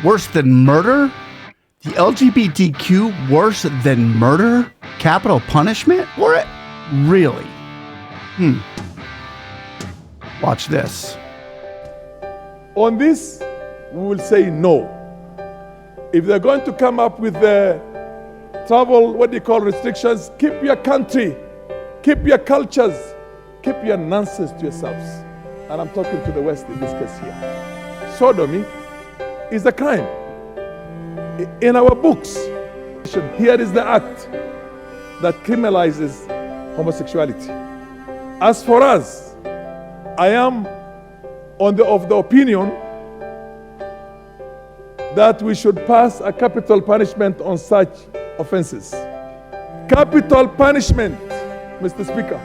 worse than murder? The LGBTQ worse than murder? Capital punishment for it? Really? Watch this. On this, we will say no. If they're going to come up with the travel, what they call restrictions, keep your country, keep your cultures, keep your nonsense to yourselves. And I'm talking to the West in this case here. Sodomy is a crime. In our books, here is the act that criminalizes homosexuality. As for us, I am of the opinion that we should pass a capital punishment on such offenses. Capital punishment, Mr. Speaker.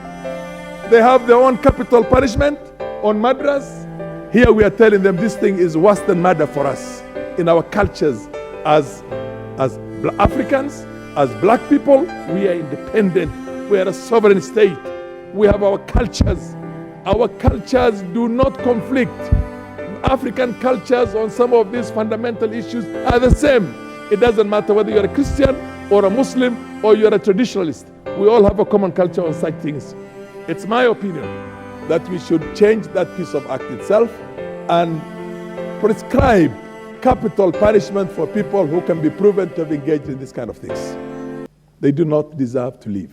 They have their own capital punishment on murderers. Here we are telling them this thing is worse than murder for us in our cultures as Africans, as black people. We are independent. We are a sovereign state. We have our cultures. Our cultures do not conflict. African cultures on some of these fundamental issues are the same. It doesn't matter whether you're a Christian or a Muslim or you're a traditionalist. We all have a common culture on such things. It's my opinion that we should change that piece of act itself and prescribe capital punishment for people who can be proven to have engaged in this kind of things. They do not deserve to live.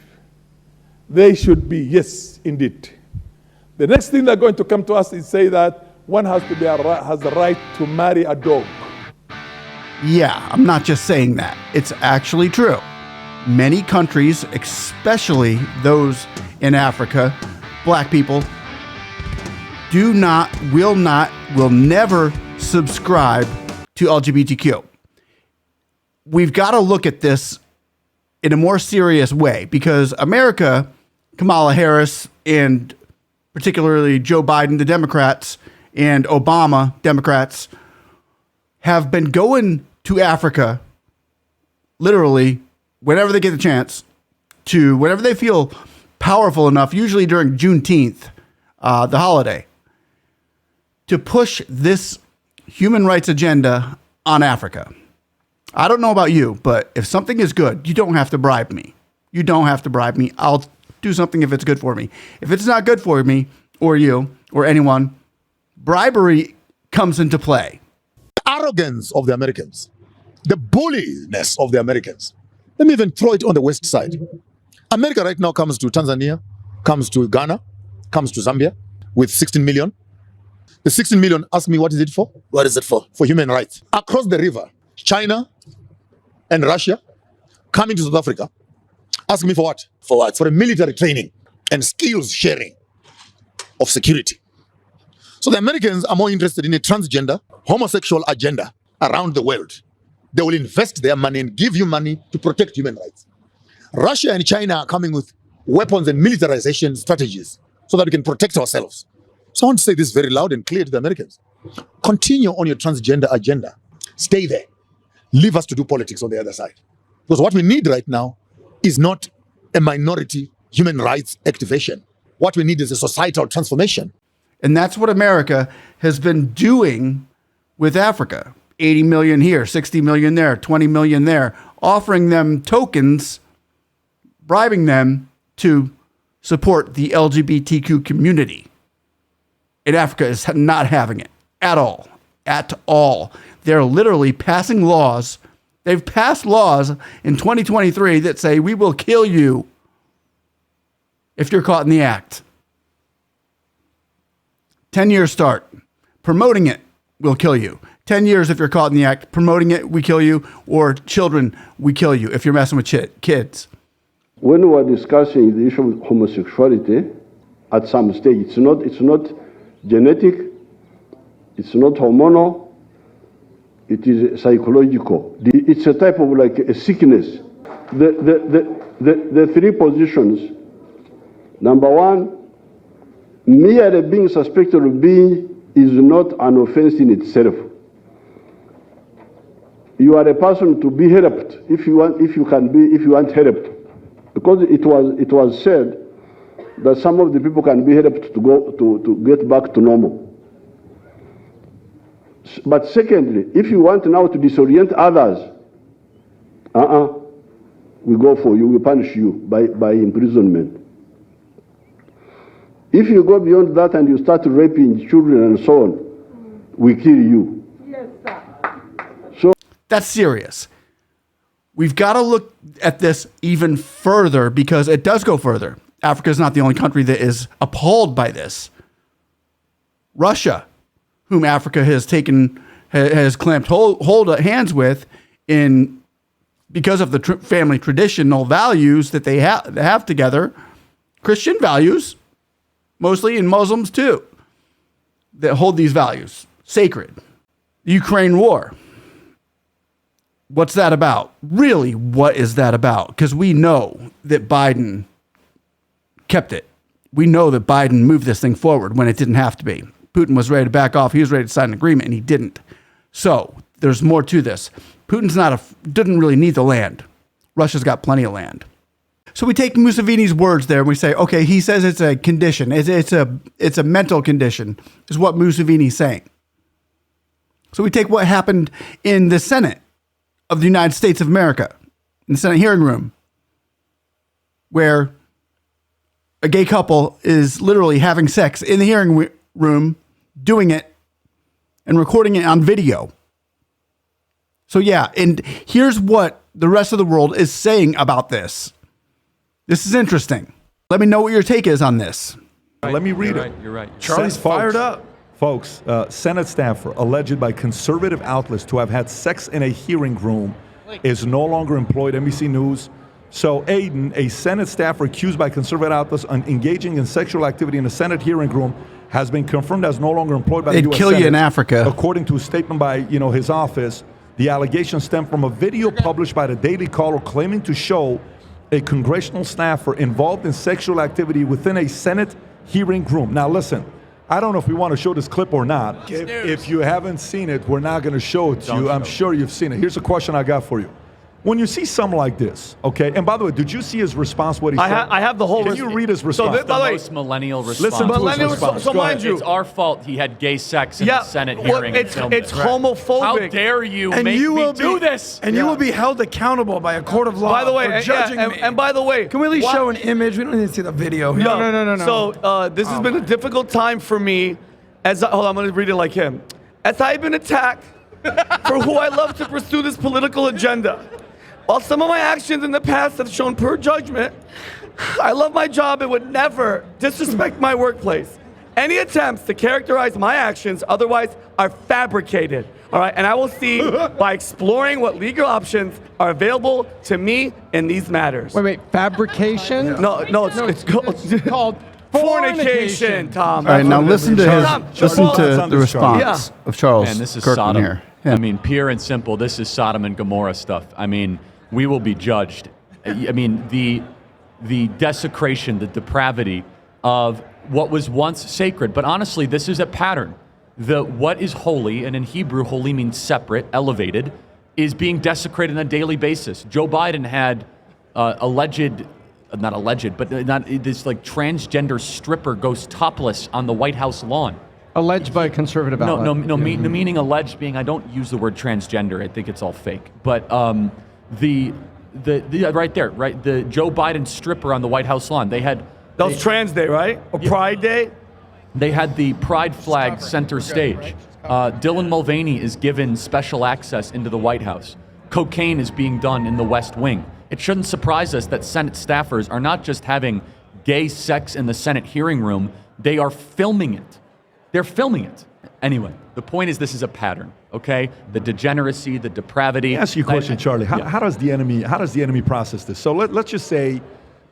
They should be, yes, indeed. The next thing they're going to come to us is say that one has the right to marry a dog. Yeah, I'm not just saying that. It's actually true. Many countries, especially those in Africa, black people, will never subscribe to LGBTQ. We've got to look at this in a more serious way because America, Kamala Harris, and particularly Joe Biden, the Democrats, and Obama, Democrats, have been going to Africa literally whenever they get the chance to, whenever they feel powerful enough, usually during Juneteenth, the holiday, to push this human rights agenda on Africa. I don't know about you, but if something is good, you don't have to bribe me. You don't have to bribe me. I'll do something if it's good for me. If it's not good for me or you or anyone, bribery comes into play. Arrogance of the Americans, the bulliness of the Americans. Let me even throw it on the West side. America right now comes to Tanzania, comes to Ghana, comes to Zambia with 16 million. The 16 million, ask me, what is it for? What is it for? For human rights. Across the river, China and Russia coming to South Africa, ask me for what? For what? For a military training and skills sharing of security. So the Americans are more interested in a transgender, homosexual agenda around the world. They will invest their money and give you money to protect human rights. Russia and China are coming with weapons and militarization strategies so that we can protect ourselves. So I want to say this very loud and clear to the Americans. Continue on your transgender agenda. Stay there. Leave us to do politics on the other side. Because what we need right now is not a minority human rights activation. What we need is a societal transformation. And that's what America has been doing with Africa. 80 million here, 60 million there, 20 million there, offering them tokens, bribing them to support the LGBTQ community. And Africa is not having it at all. At all. They're literally passing laws. They've passed laws in 2023 that say we will kill you if you're caught in the act. 10-year start. Promoting it will kill you. 10 years if you're caught in the act. Promoting it, we kill you. Or children, we kill you if you're messing with kids. When we are discussing the issue of homosexuality, at some stage, it's not genetic, it's not hormonal, it is psychological. It's a type of like a sickness. The three positions. Number one, merely being suspected of being is not an offense in itself. You are a person to be helped if you want helped. Because it was said that some of the people can be helped to get back to normal. But secondly, if you want now to disorient others, we go for you, we punish you by imprisonment. If you go beyond that and you start raping children and so on, we kill you. Yes, sir. That's serious. We've got to look at this even further because it does go further. Africa is not the only country that is appalled by this. Russia, whom Africa has clamped hands with because of the family traditional values that they have together, Christian values, mostly, and Muslims too, that hold these values sacred. The Ukraine war. What's that about? Really, what is that about? Because we know that Biden kept it. We know that Biden moved this thing forward when it didn't have to be. Putin was ready to back off. He was ready to sign an agreement, and he didn't. So there's more to this. Putin's didn't really need the land. Russia's got plenty of land. So we take Museveni's words there and we say, okay, he says it's a condition. It's a mental condition, is what Museveni's saying. So we take what happened in the Senate of the United States of America, in the Senate hearing room, where a gay couple is literally having sex in the hearing room, doing it and recording it on video. So yeah, and here's what the rest of the world is saying about this. This is interesting. Let me know what your take is on this. Let me read it. You're right. Charlie's fired up. Folks, Senate staffer alleged by conservative outlets to have had sex in a hearing room is no longer employed. NBC News. So Aiden, a Senate staffer accused by conservative outlets of engaging in sexual activity in a Senate hearing room, has been confirmed as no longer employed by the U.S. They'd kill Senate. You in Africa. According to a statement by his office, the allegations stem from a video published by the Daily Caller claiming to show a congressional staffer involved in sexual activity within a Senate hearing room. Now listen, I don't know if we want to show this clip or not. If you haven't seen it, we're not going to show it to you. I'm sure you've seen it. Here's a question I got for you. When you see something like this, okay, and by the way, did you see his response, what he said? I have the whole Can you read his response? So the most millennial response. Listen to his response. So Go mind ahead. you, it's our fault he had gay sex in the Senate hearing. It's homophobic. How dare you make me do this? And you will be held accountable by a court of law By the way, for judging me. and by the way, can we at least show an image? We don't need to see the video. No. So this has been a difficult time for me. Hold on, I'm going to read it like him. As I've been attacked for who I love to pursue this political agenda. While some of my actions in the past have shown poor judgment, I love my job and would never disrespect my workplace. Any attempts to characterize my actions otherwise are fabricated. All right, and I will see by exploring what legal options are available to me in these matters. Wait, fabrication? No, it's called fornication, Tom. All right, now listen to the response of Charles. And this is Kirkman Sodom. here. I mean, pure and simple. This is Sodom and Gomorrah stuff. I mean, we will be judged. I mean, the desecration, the depravity of what was once sacred. But honestly, this is a pattern. What is holy, and in Hebrew, holy means separate, elevated, is being desecrated on a daily basis. Joe Biden had this like transgender stripper goes topless on the White House lawn. Alleged by a conservative outlet. No, meaning alleged being, I don't use the word transgender. I think it's all fake. But the right there, right? The Joe Biden stripper on the White House lawn. That was Trans Day, right? Or Pride Day? They had the pride flag center stage. Dylan Mulvaney is given special access into the White House. Cocaine is being done in the West Wing. It shouldn't surprise us that Senate staffers are not just having gay sex in the Senate hearing room, they are filming it. They're filming it. Anyway, the point is this is a pattern, okay? The degeneracy, the depravity. Let me ask you a question, Charlie. How does the enemy process this? So let's just say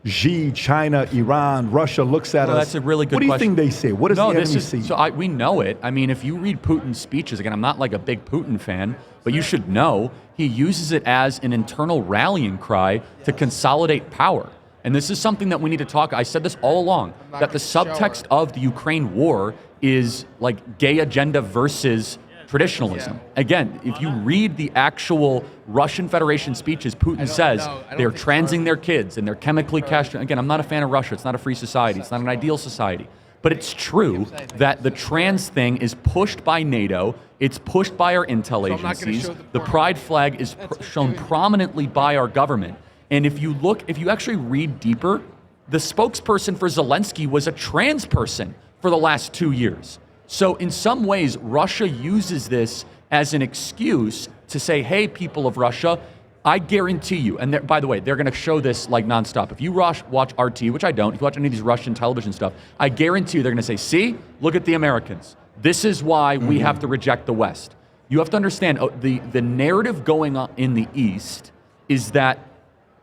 Xi, China, Iran, Russia looks at us. That's a really good question. What do you think they say? What does the enemy see? So we know it. I mean, if you read Putin's speeches, again, I'm not like a big Putin fan, but you should know he uses it as an internal rallying cry to consolidate power. And this is something that we need to talk. I said this all along, that the subtext of the Ukraine war is like gay agenda versus traditionalism. Again, if you read the actual Russian Federation speeches, Putin says they're transing their kids and they're chemically castrating. Again, I'm not a fan of Russia. It's not a free society. It's not an ideal society. But it's true that the trans thing is pushed by NATO. It's pushed by our intel agencies. The pride flag is shown prominently by our government. And if you actually read deeper, the spokesperson for Zelensky was a trans person for the last 2 years. So in some ways, Russia uses this as an excuse to say, hey, people of Russia, I guarantee you, and by the way, they're going to show this like nonstop. If you watch RT, which I don't, if you watch any of these Russian television stuff, I guarantee you they're going to say, see, look at the Americans. This is why we have to reject the West. You have to understand, the narrative going on in the East is that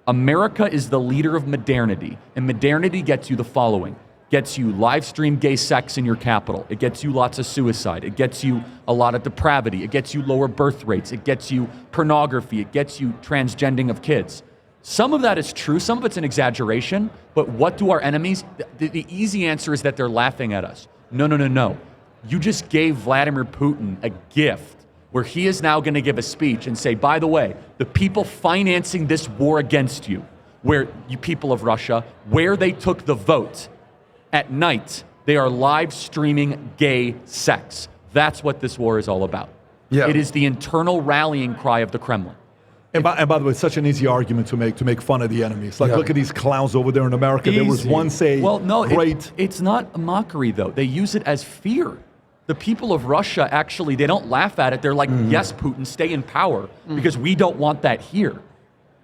America is the leader of modernity, and modernity gets you the following. Gets you live stream gay sex in your capital. It gets you lots of suicide. It gets you a lot of depravity. It gets you lower birth rates. It gets you pornography. It gets you transgending of kids. Some of that is true. Some of it's an exaggeration. But what do our enemies? The easy answer is that they're laughing at us. No. You just gave Vladimir Putin a gift where he is now going to give a speech and say, by the way, the people financing this war against you, where you people of Russia, where they took the vote, at night, they are live streaming gay sex. That's what this war is all about. Yeah. It is the internal rallying cry of the Kremlin. And by the way, it's such an easy argument to make fun of the enemy. It's like, look at these clowns over there in America. There was once a great... It's not a mockery, though. They use it as fear. The people of Russia, actually, they don't laugh at it. They're like, yes, Putin, stay in power, because we don't want that here.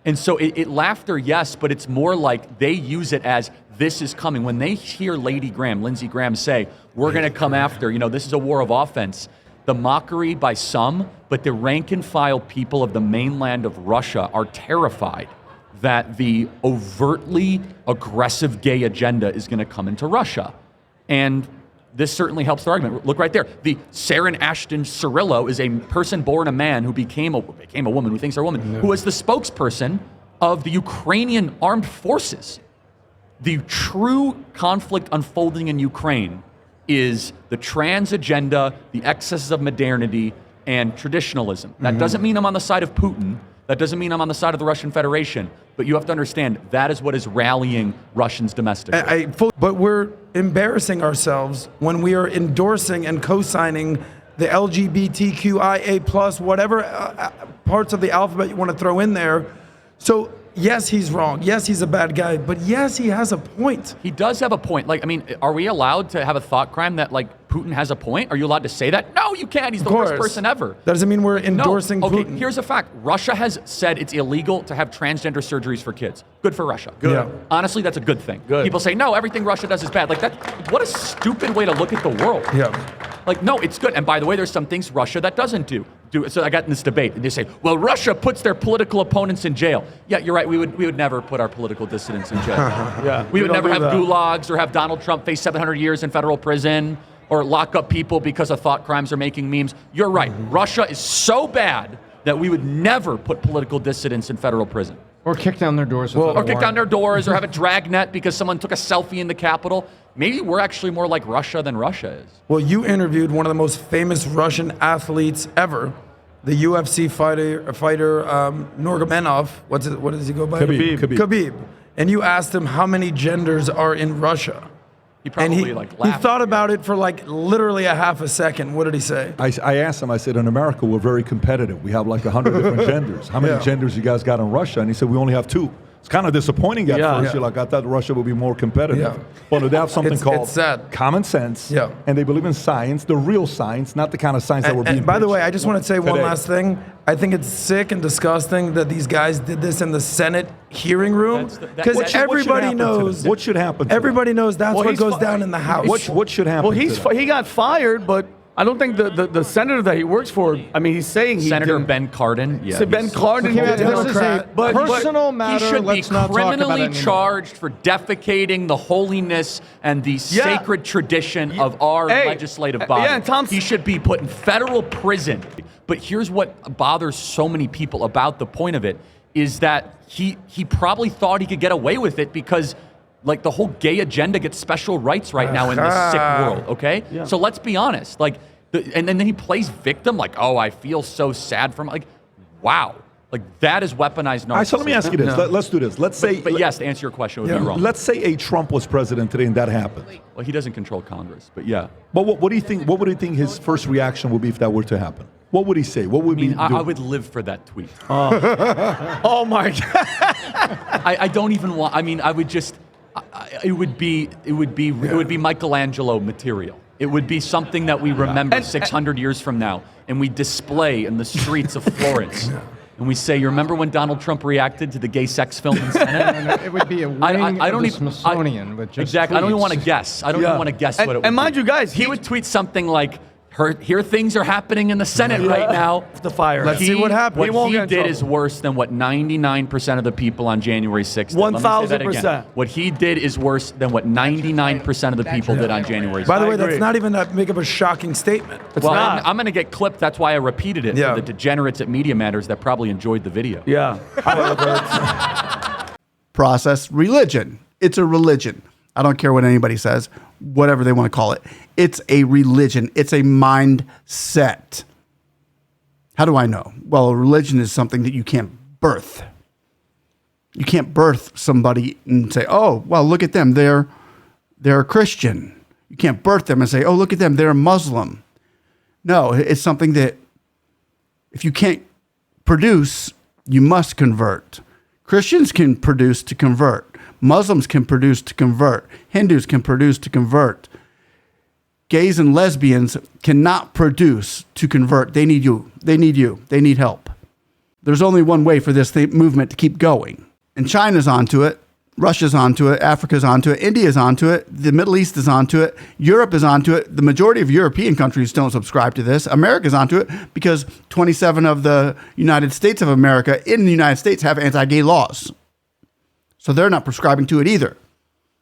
And so it laughter, yes, but it's more like they use it as this is coming. When they hear Lindsey Graham say, we're going to come after, this is a war of offense, the mockery by some, but the rank and file people of the mainland of Russia are terrified that the overtly aggressive gay agenda is going to come into Russia. And this certainly helps the argument. Look right there. The Saren Ashton Cirillo is a person born a man who became a woman, who thinks they're a woman, who was the spokesperson of the Ukrainian armed forces. The true conflict unfolding in Ukraine is the trans agenda, the excesses of modernity, and traditionalism. That doesn't mean I'm on the side of Putin. That doesn't mean I'm on the side of the Russian Federation. But you have to understand, that is what is rallying Russians domestically. But we're embarrassing ourselves when we are endorsing and co-signing the LGBTQIA+, whatever parts of the alphabet you want to throw in there. So yes, he's wrong. Yes, he's a bad guy. But yes, he has a point. He does have a point. Are we allowed to have a thought crime that, Putin has a point? Are you allowed to say that? No, you can't. He's the worst person ever. That doesn't mean we're endorsing Putin. Here's a fact. Russia has said it's illegal to have transgender surgeries for kids. Good for Russia. Good. Yeah. Honestly, that's a good thing. Good. People say, no, everything Russia does is bad. What a stupid way to look at the world. Yeah. No, it's good. And by the way, there's some things Russia that doesn't do. So I got in this debate, and they say, well, Russia puts their political opponents in jail. Yeah, you're right. We would never put our political dissidents in jail. Yeah, we would never have gulags or have Donald Trump face 700 years in federal prison or lock up people because of thought crimes or making memes. You're right. Russia is so bad that we would never put political dissidents in federal prison. Or kick down their doors. Or kick down their doors, or have a dragnet because someone took a selfie in the Capitol. Maybe we're actually more like Russia than Russia is. Well, you interviewed one of the most famous Russian athletes ever, the UFC fighter Nurmagomedov. What does he go by? Khabib. And you asked him how many genders are in Russia. He probably laughed. He thought about it for literally a half a second. What did he say? I asked him, I said, in America, we're very competitive. We have 100 different genders. How many genders you guys got in Russia? And he said, we only have 2. It's kind of disappointing at first. You're like, I thought Russia would be more competitive. Yeah. Well, they have something called sad. common sense. Yeah. And they believe in science, the real science, not the kind of science that we're being by the way, I just want to say one today. last thing. I think it's sick and disgusting that these guys did this in the Senate hearing room, because everybody knows. What should happen? Everybody knows that's what goes down in the House. What should happen? Well, he got fired, but I don't think the senator that he works for. I mean, he's saying Senator Ben Cardin. Yeah, Ben Cardin. This is a personal matter. He should Let's be not talk about criminally it anymore. charged for defecating the holiness and the sacred tradition of our legislative body. Yeah, and Tom, he should be put in federal prison. But here's what bothers so many people about the point of it is that he probably thought he could get away with it because the whole gay agenda gets special rights right now in this sick world, okay? Yeah. So let's be honest. And then he plays victim, oh, I feel so sad for him. Wow. Like that is weaponized narcissism. All right, so let me ask you this. Let's do this. Let's say, But yes, to answer your question, it would be wrong. let's say a Trump was president today and that happened. Well, he doesn't control Congress, but yeah. But what do you think? What would you think his first reaction would be if that were to happen? What would he say? What would I would live for that tweet. Oh my God. I don't even want. I mean, I would just. It would be Michelangelo material. It would be something that we remember 600 years from now, and we display in the streets of Florence. And we say, you remember when Donald Trump reacted to the gay sex film in Senate? No, it would be a wing of the Smithsonian with just exactly. I don't even want to tweets. guess. I don't even want to guess what it would And mind be. you guys, he would tweet something like, here things are happening in the Senate right now. The fire. Let's see what happens. We won't What get he in did trouble. is worse than what 99% of the people on January 6th did. Let me say that again. 1000%. What he did is worse than what 99% of the people did on January 6th. By the way, agree. that's not even that big of a shocking statement. well, not. I'm going to get clipped. That's why I repeated it Yeah. for the degenerates at Media Matters that probably enjoyed the video. Yeah. Process religion. It's a religion. I don't care what anybody says, whatever they want to call it. It's a religion. It's a mindset. How do I know? Well, a religion is something that you can't birth. You can't birth somebody and say, oh, well, look at them. They're a Christian. You can't birth them and say, oh, look at them. They're a Muslim. No, it's something that if you can't produce, you must convert. Christians can produce to convert. Muslims can produce to convert. Hindus can produce to convert. Gays and lesbians cannot produce to convert. They need you. They need you. They need help. There's only one way for this movement to keep going. And China's onto it. Russia's onto it. Africa's onto it. India's onto it. The Middle East is onto it. Europe is onto it. The majority of European countries don't subscribe to this. America's onto it because 27 of the United States of America in the United States have anti-gay laws. So they're not prescribing to it either.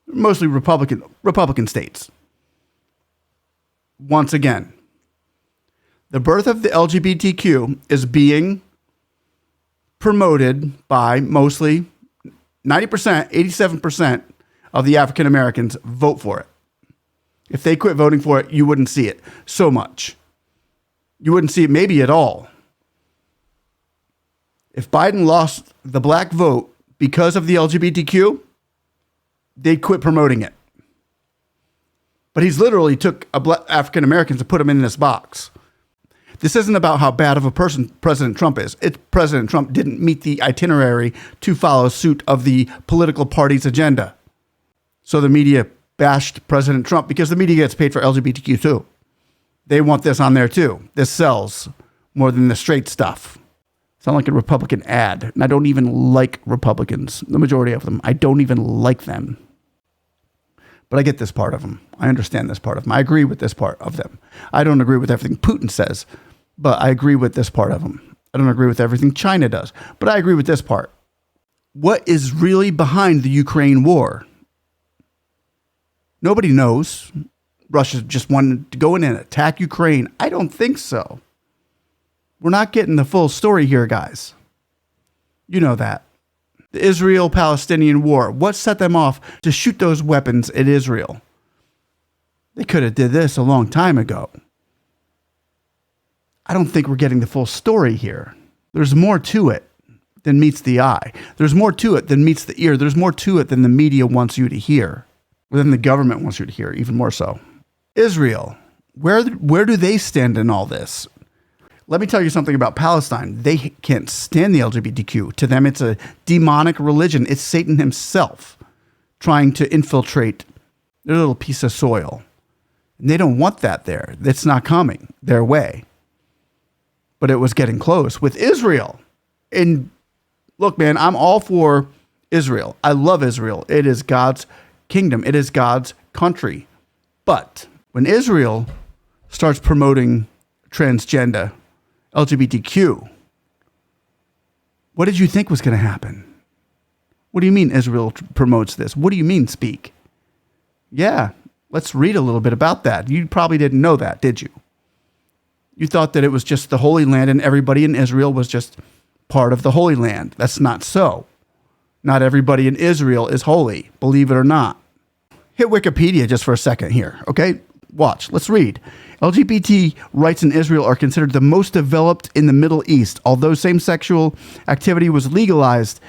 Mostly Republican states. Once again, the birth of the LGBTQ is being promoted by mostly 90%, 87% of the African Americans vote for it. If they quit voting for it, you wouldn't see it so much. You wouldn't see it maybe at all. If Biden lost the black vote because of the LGBTQ, they'd quit promoting it. But he's literally took African Americans and put them in this box. This isn't about how bad of a person President Trump is. President Trump didn't meet the itinerary to follow suit of the political party's agenda. So the media bashed President Trump because the media gets paid for LGBTQ too. They want this on there too. This sells more than the straight stuff. Sound like a Republican ad. And I don't even like Republicans, the majority of them. I don't even like them. But I get this part of them. I understand this part of them. I agree with this part of them. I don't agree with everything Putin says, but I agree with this part of them. I don't agree with everything China does, but I agree with this part. What is really behind the Ukraine war? Nobody knows. Russia just wanted to go in and attack Ukraine. I don't think so. We're not getting the full story here, guys. You know that. The Israel-Palestinian war. What set them off to shoot those weapons at Israel? They could have did this a long time ago. I don't think we're getting the full story here. There's more to it than meets the eye. There's more to it than meets the ear. There's more to it than the media wants you to hear, or than the government wants you to hear, even more so. Israel, where do they stand in all this? Let me tell you something about Palestine. They can't stand the LGBTQ. To them, it's a demonic religion. It's Satan himself trying to infiltrate their little piece of soil. And they don't want that there. It's not coming their way. But it was getting close with Israel. And look, man, I'm all for Israel. I love Israel. It is God's kingdom. It is God's country. But when Israel starts promoting transgender, LGBTQ, what did you think was going to happen? What do you mean Israel promotes this? What do you mean speak? Yeah, let's read a little bit about that. You probably didn't know that, did you? You thought that it was just the Holy Land and everybody in Israel was just part of the Holy Land. That's not so. Not everybody in Israel is holy, believe it or not. Hit Wikipedia just for a second here, okay? Watch, let's read. LGBT rights in Israel are considered the most developed in the Middle East, although same-sexual activity was legalized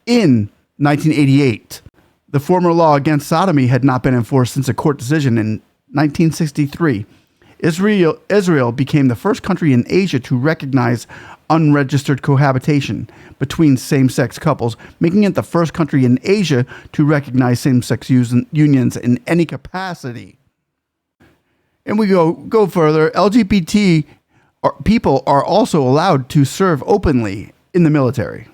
in 1988. The former law against sodomy had not been enforced since a court decision in 1963. Israel became the first country in Asia to recognize unregistered cohabitation between same-sex couples, making it the first country in Asia to recognize same-sex unions in any capacity. And we go further. LGBT people are also allowed to serve openly in the military.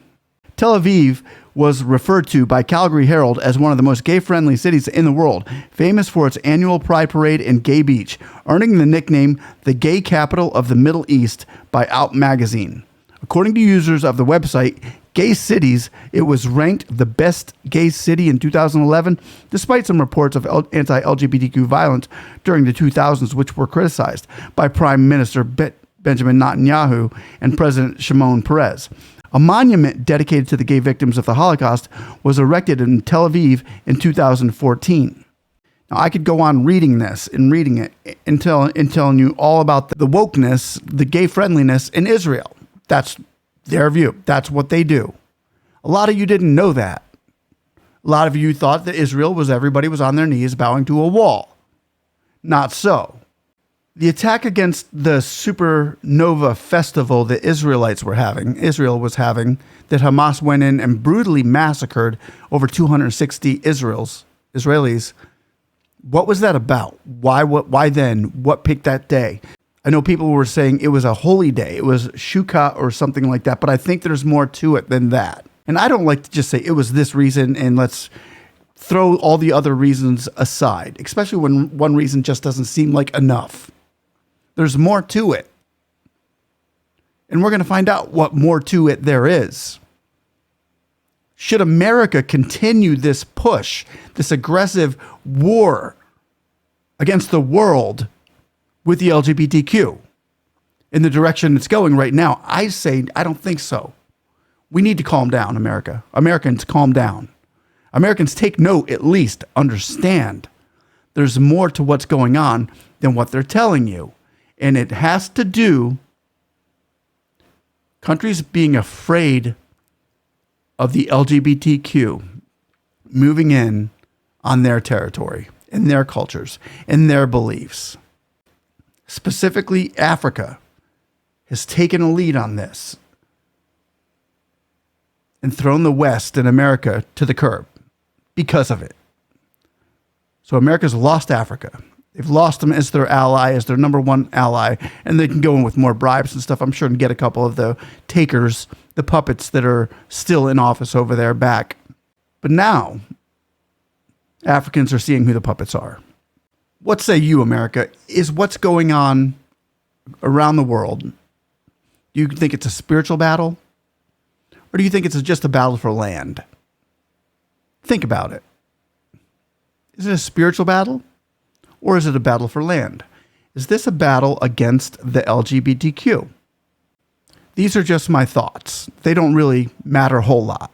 Tel Aviv was referred to by Calgary Herald as one of the most gay-friendly cities in the world, famous for its annual Pride Parade and Gay Beach, earning the nickname the gay capital of the Middle East by Out magazine. According to users of the website Gay Cities, it was ranked the best gay city in 2011, despite some reports of anti-LGBTQ violence during the 2000s, which were criticized by Prime Minister Benjamin Netanyahu and President Shimon Peres. A monument dedicated to the gay victims of the Holocaust was erected in Tel Aviv in 2014. Now, I could go on reading this and reading it and telling you all about the wokeness, the gay friendliness in Israel. That's their view. That's what they do. A lot of you didn't know that. A lot of you thought that Israel was everybody was on their knees bowing to a wall. Not so. The attack against the supernova festival that Israel was having, that Hamas went in and brutally massacred over 260 Israelis. What was that about? Why then? What picked that day? I know people were saying it was a holy day. It was Shukah or something like that, but I think there's more to it than that. And I don't like to just say it was this reason and let's throw all the other reasons aside, especially when one reason just doesn't seem like enough. There's more to it. And we're going to find out what more to it there is. Should America continue this push, this aggressive war against the world with the LGBTQ in the direction it's going right now? I say, I don't think so. We need to calm down, America. Americans, calm down. Americans, take note, at least understand there's more to what's going on than what they're telling you. And it has to do countries being afraid of the LGBTQ moving in on their territory, in their cultures, in their beliefs. Specifically, Africa has taken a lead on this and thrown the West and America to the curb because of it. So America's lost Africa. They've lost them as their ally, as their number one ally, and they can go in with more bribes and stuff, I'm sure, and get a couple of the takers, the puppets that are still in office over there back. But now, Africans are seeing who the puppets are. What say you, America? Is what's going on around the world, do you think it's a spiritual battle? Or do you think it's just a battle for land? Think about it. Is it a spiritual battle? Or is it a battle for land? Is this a battle against the LGBTQ? These are just my thoughts. They don't really matter a whole lot.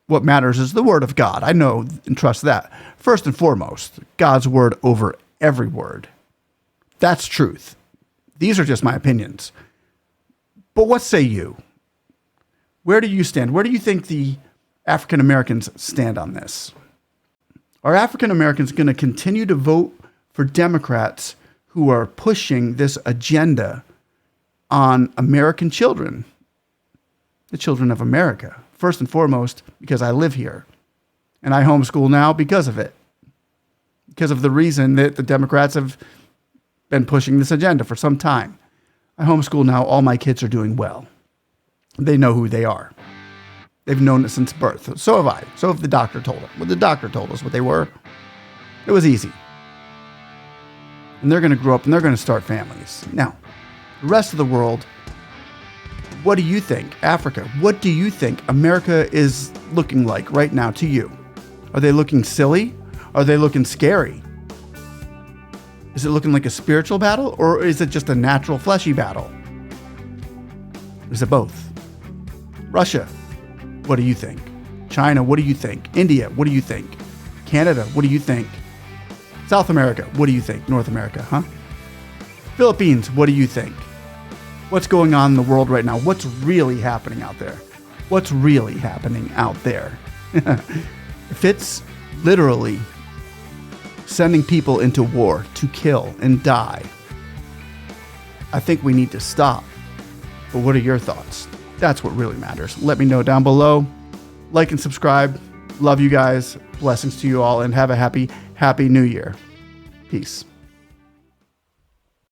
What matters is the word of God. I know and trust that. First and foremost, God's word over every word. That's truth. These are just my opinions. But what say you? Where do you stand? Where do you think the African Americans stand on this? Are African Americans going to continue to vote for Democrats who are pushing this agenda on American children, the children of America? First and foremost, because I live here and I homeschool now because of it, because of the reason that the Democrats have been pushing this agenda for some time. I homeschool now. All my kids are doing well. They know who they are. They've known it since birth. So have I. So have the doctor told them. Well, the doctor told us what they were. It was easy. And they're going to grow up and they're going to start families. Now, the rest of the world, what do you think? Africa, what do you think America is looking like right now to you? Are they looking silly? Are they looking scary? Is it looking like a spiritual battle, or is it just a natural fleshy battle? Is it both? Russia, what do you think? China, what do you think? India, what do you think? Canada, what do you think? South America, what do you think? North America, huh? Philippines, what do you think? What's going on in the world right now? What's really happening out there? What's really happening out there? If it's literally sending people into war to kill and die, I think we need to stop. But what are your thoughts? That's what really matters. Let me know down below. Like and subscribe. Love you guys. Blessings to you all, and have a happy New Year. Peace.